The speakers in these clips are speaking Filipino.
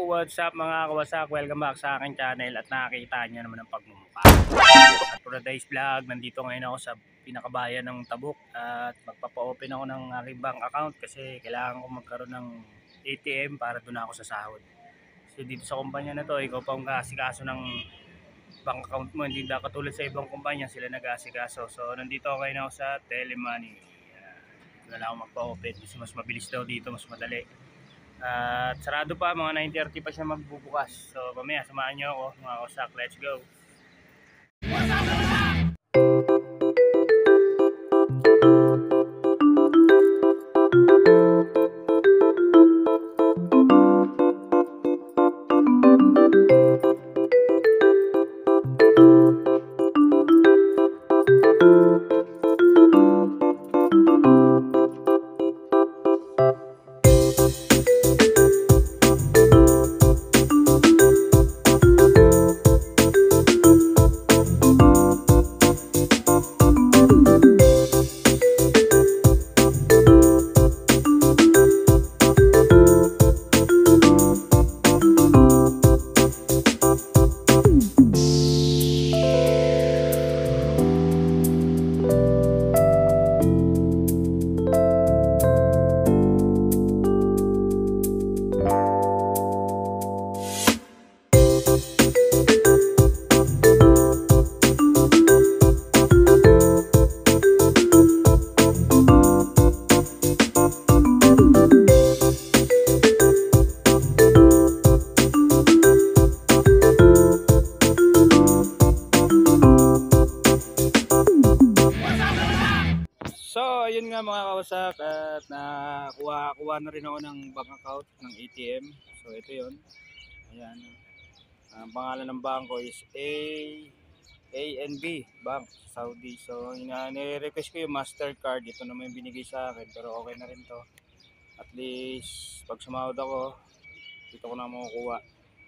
what's up mga kawasak? Welcome back sa aking channel at nakakita nyo naman ang pagmumukha. At for today's vlog, nandito ngayon ako sa pinakabayan ng Tabuk at magpapa-open ako ng aking bank account kasi kailangan ko magkaroon ng ATM para doon ako sa sahod. Kasi dito sa kumpanya na to, ikaw pa ang kaasikaso ng bank account mo, hindi na katulad sa ibang kumpanya, sila nag-aasikaso. So nandito ako ngayon ako sa Telemoney. Dito na lang ako magpa-open kasi mas mabilis daw dito, mas madali. At sarado pa, mga 9:30 pa siya magbubukas. So mamaya samahan nyo ako mga kawasak. Let's go. So, ayun nga mga kawasak at nakuha na rin ako ng bank account ng ATM. So, ito yun. Ayan. Ang pangalan ng bangko is ANB Bank Saudi. So, nire-request ko yung Mastercard. Ito naman yung binigay sa akin pero okay na rin to. At least, pag sumahod ako, dito ko na makukuha.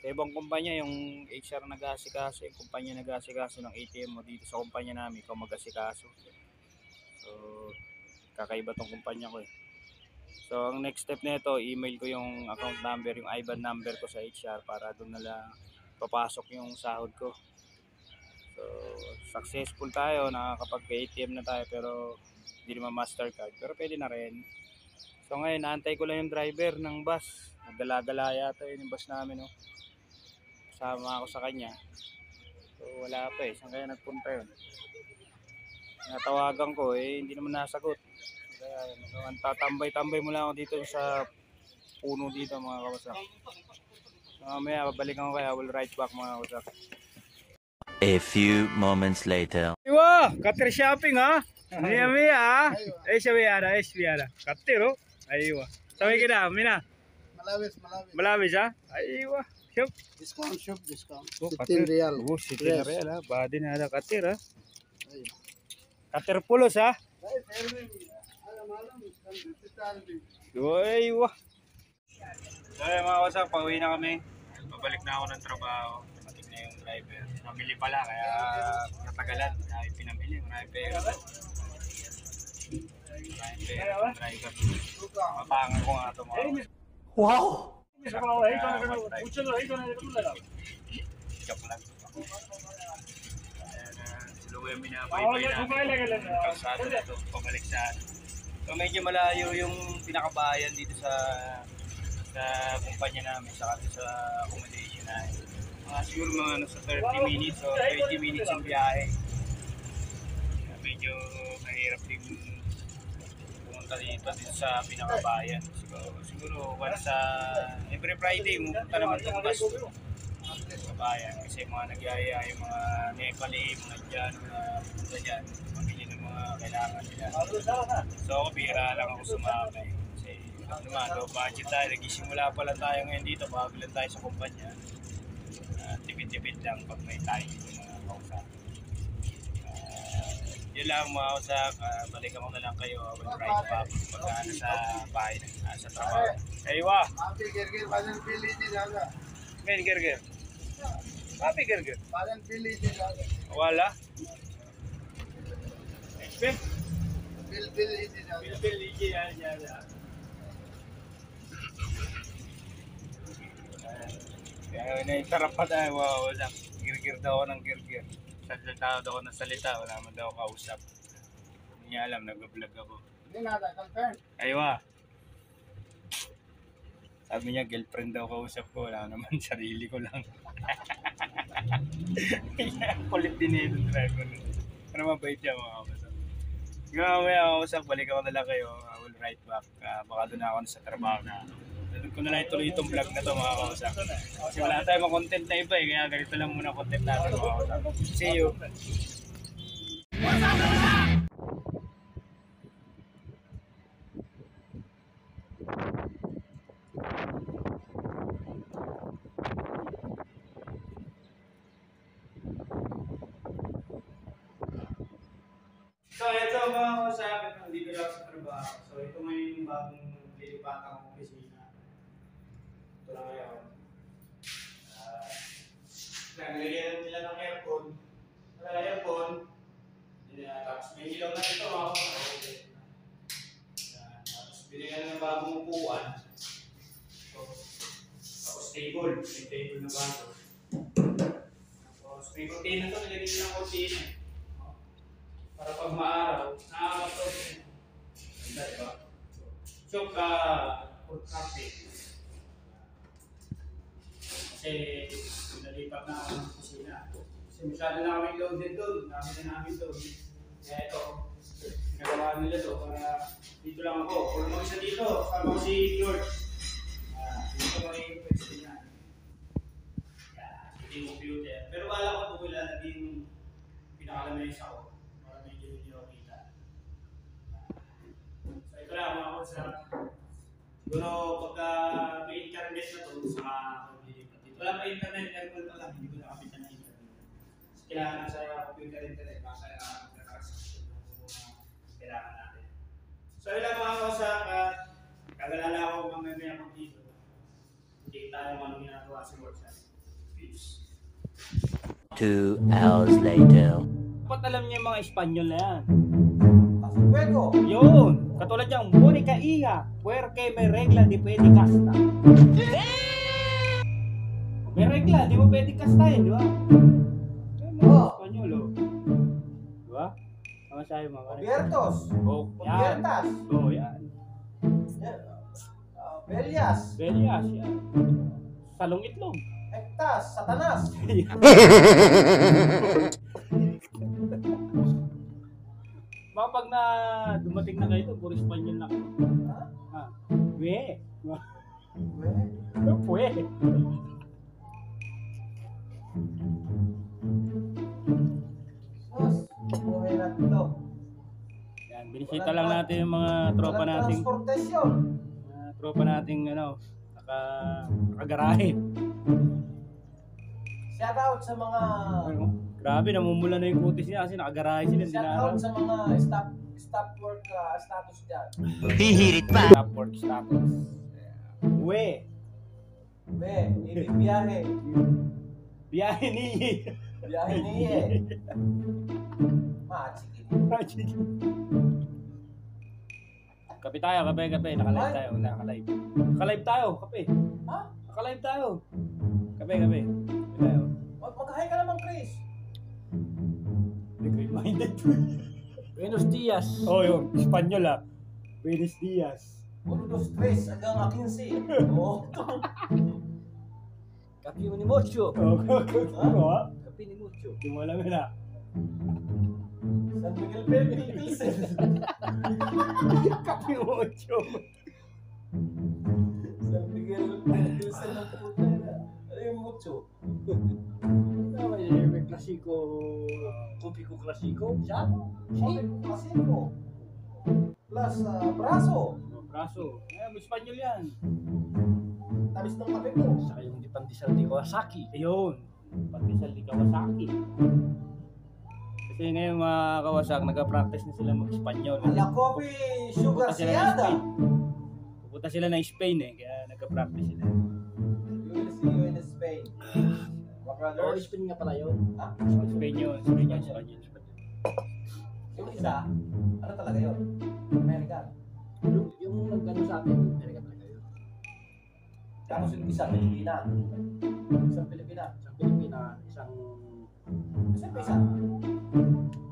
Sa ibang kumpanya, yung HR nag-aasikaso, yung kumpanya nag-aasikaso ng ATM mo, dito sa kumpanya namin, ikaw mag-aasikaso. So, kakaiba tong kumpanya ko eh. So, ang next step nito, email ko yung account number, yung IBAN number ko sa HR para doon na lang papasok yung sahod ko. So, successful tayo, nakakapag-ATM na tayo pero hindi naman Mastercard. Pero pwede na rin. So, ngayon, naantay ko lang yung driver ng bus. Nagdala-gala yata yun yung bus namin. Oh. Kasama ako sa kanya. So, wala pa eh. Saan kaya nagpunta yun? Natawagan ko eh, hindi naman nasagot. Kaya tatambay-tambay mo lang ako dito sa puno dito mga kawasak. Mamaya babalikan ko kaya, I will right back mga kawasak. A few moments later. Iwa, kater shopping ha. Mia ha. Siya biara. Kater oh. Aywa. Sabi kita, mina. Malawis ha. Aywa. Shop. Discount. 15 real. 15 real ha. Badi na ada kater ha. Kater pulos ha. Uy, wah. So mga kawasak, pauwi na kami. Babalik na ako ng trabaho. Matik na yung driver. Namili pala, kaya natagalan. Kaya pinamili. Maraming pera. Maraming pera yung driver. Mapangan ko nga ito mga kawasak. Wow! Joke lang. Sila yung minabaybay namin. Kalsada na ito, pabalik sa so medyo malayo yung pinakabayan dito sa kumpanya namin, saka sa accommodation namin. Siguro mga nasa 30 minutes o 20 minutes yung biyahe. Medyo mahirap din pumunta dito sa pinakabayan. Siguro once every Friday, pumunta naman itong bus sa bayan. Kasi mga nagyaya yung mga Nepali, mga dyan, mga pumunta dyan. Pamili ng mga kailangan nila. So ako, bihira lang ako sumakay. Kasi naman, low budget tayo. Nagsisimula pa lang tayo ngayon dito. Bago lang tayo sa kumpanya. Tipid-tipid lang pag may tayo mga kausap. Yun lang mga kausap. Balikan ko na lang kayo. I will ride back pagka sa bahay, sa trabaho. Aywa! Men, gerger. Papi gerger. Wala. Bill, Kaya na-interrupt pa tayo mga kausap. Gir-gir daw ako ng gir-gir. Salita daw ako ng salita, wala man daw ako kausap. Hindi niya alam, nag-vlog ako. Hindi na, confirm. Aywa. Sabi niya, girlfriend daw kausap ko. Wala naman, sarili ko lang. Kulit din ito, Dragon. Pero mabait siya mga kausap. Sige mamaya mga kausap, balik ako na lang kayo. I will write back. Baka doon ako sa trabaho na. Doon ko na lang ituloy itong vlog na to mga kausap. Kasi wala tayong mga content na iba eh. Kaya ganito lang muna content natin mga kausap. See you. So ito mga kausap, nandito lang sa trabaho. So ito ngayon yung bagong lilipatang opisina. Ito lang ngayon. Naglagyan nila ng aircon. Wala aircon. Tapos may ilaw na ito mga kausap. Tapos binigyan ng bagong upuan. Tapos table. May table na bago. Tapos may cortina to, nilagyan nila ng cortina. Para pag maaraw, nakakapag ganda, diba? So, for cafe. Kasi, nalipat na ako ng kusina. Kasi masyado na kami loaded doon. Dami na namin doon. Kaya ito, ginagawa nila to para dito lang ako. Kung naman isa dito, kasama ko si George. Dito ko yung pwesto niya. Hindi mo computer. Pero wala ko po wala naging pinakalamesa ko. So ito lang mga kausap. Siguro pagka may internet na to, saka maglilipat dito. Wala pa internet, aircon pa lang, hindi ko nakapitan na internet. Kasi kailangan sa computer internet, baka nakasakit ng mga kailangan natin. So yun lang mga kausap, kagalala ako mamaya pag dito. Hindi tayo mga ginagawa sa WhatsApp. Peace. 2 hours later. Dapat alam niya yung mga Espanyol na yan. Fuego. Yun! Katulad yung Monica Iya, puerque may regla di pwede kasta. May regla, di mo pwede kastahin, di ba? Yung mga Espanyol, oh. Di ba? Mga sayo mga Abiertos. Oh, yan. Abiertas. Oh, yan. Belias. Belias, yan. Salong itlog. Hektas. Satanas. Mga pag na dumating na kayo, puro Espanyol na kayo. Ha? We. Weh. Pwe. Sus. Buhay na ito. Yan, binisita lang natin yung mga tropa Walang nating transportasyon. nakagarahe. Shout out sa mga Grabe, namumula na yung kutis niya kasi nakagarahe sila. Hindi shout na out sa mga stop work status dyan. Hihirit pa. stop work status. We. Be, ibibiyahe. Biyahe ni. Biyahe niye. Machiki. Kape tayo, kape. Nakalive tayo. Nakalive tayo, kape. Ha? Nakalive tayo. Kape tayo. Mag-hi ka naman, Chris. Great-minded. Buenos dias. Oh, yun. Espanyol ah. Buenos dias. 1, 2, 3 hanggang 15. Oo. Kapi mo ni Mocho. Oh, Kapi ni Mocho. Hindi mo alam yun ah. San Miguel Baby Pilsen. Kape mocho. San Miguel Pilsen ng puta na. Ano yung Mocho? May klasiko. Kopi ko klasiko. Siya? Kopi ko klasiko. Plus braso. Braso. Espanyol yan. Tamis ng kape ko. Saka yung pandesal ni Kawasaki. Ayun. Pandesal ni Kawasaki. Kasi ngayon mga Kawasaki, nag-practice na sila mag-Espanyol. Ala coffee sugar Pupunta sila ng siada. Spain. Pupunta sila ng Spain eh, kaya nag-practice sila. We will see you in Spain. Brother. Spain nga pala yun. Ha? Spain yun, Espanyol. Yung isa, ano talaga yun? American. Yung nag-ano sa atin, American talaga yun. Tapos yung isa, Pilipina. Isang Pilipina. Isang Pilipina, isang... Siyempre isa.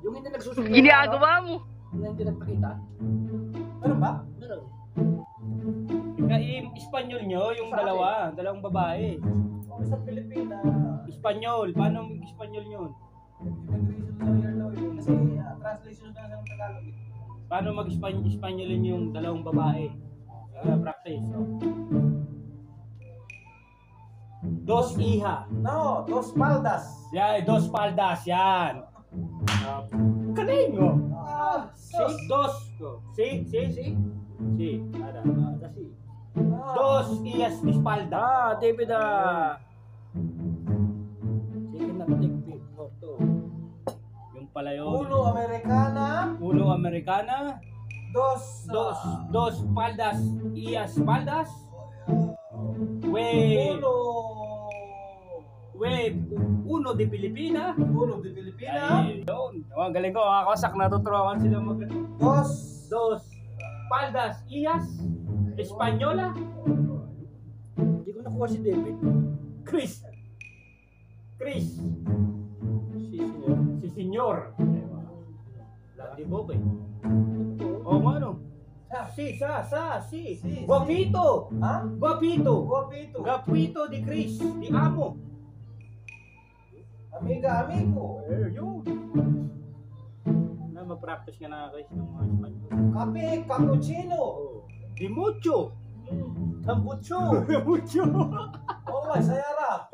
Yung hindi nagsusumbong. Ginagawa mo. Yung hindi nagpakita. Meron ba? Meron. Espanyol nyo, yung dalawang babae. O, isang Pilipina. Espanyol, paano mag-Espanyol yun? Immigration lawyer daw yun. Kasi translation na sa Tagalog. Paano mag-Espanyolin yung dalawang babae? Practice. So. Dos hija. No, dos paldas. Yan, dos paldas, yan. Kaling mo. Ah, Si, dos. Si. Ada. Kasi, Dos hijas de espalda. David, sige na tigpit. Photo. yung pala yun. Uno Americana. Uno Americana. Dos. Dos paldas hijas paldas. Wait. Uno de Pilipina. Uno de Pilipina. Ay, yun. Oh, ang galing ko, mga kasak, natuturuan sila mag Dos. Dos paldas hijas Espanyola. Hindi ko nakuha si David. Chris. Si Senyor. Lati Bobe. O ano? Si. Si. Guapito. Ha? Guapito. Guapito. Guapito di Chris. Di amo. Amiga, amigo. Yun. Na mag-practice nga na Chris ng mga Espanyol. Kape, cappuccino. Di mucho. Tambucho. Mucho. Oh, may sayara.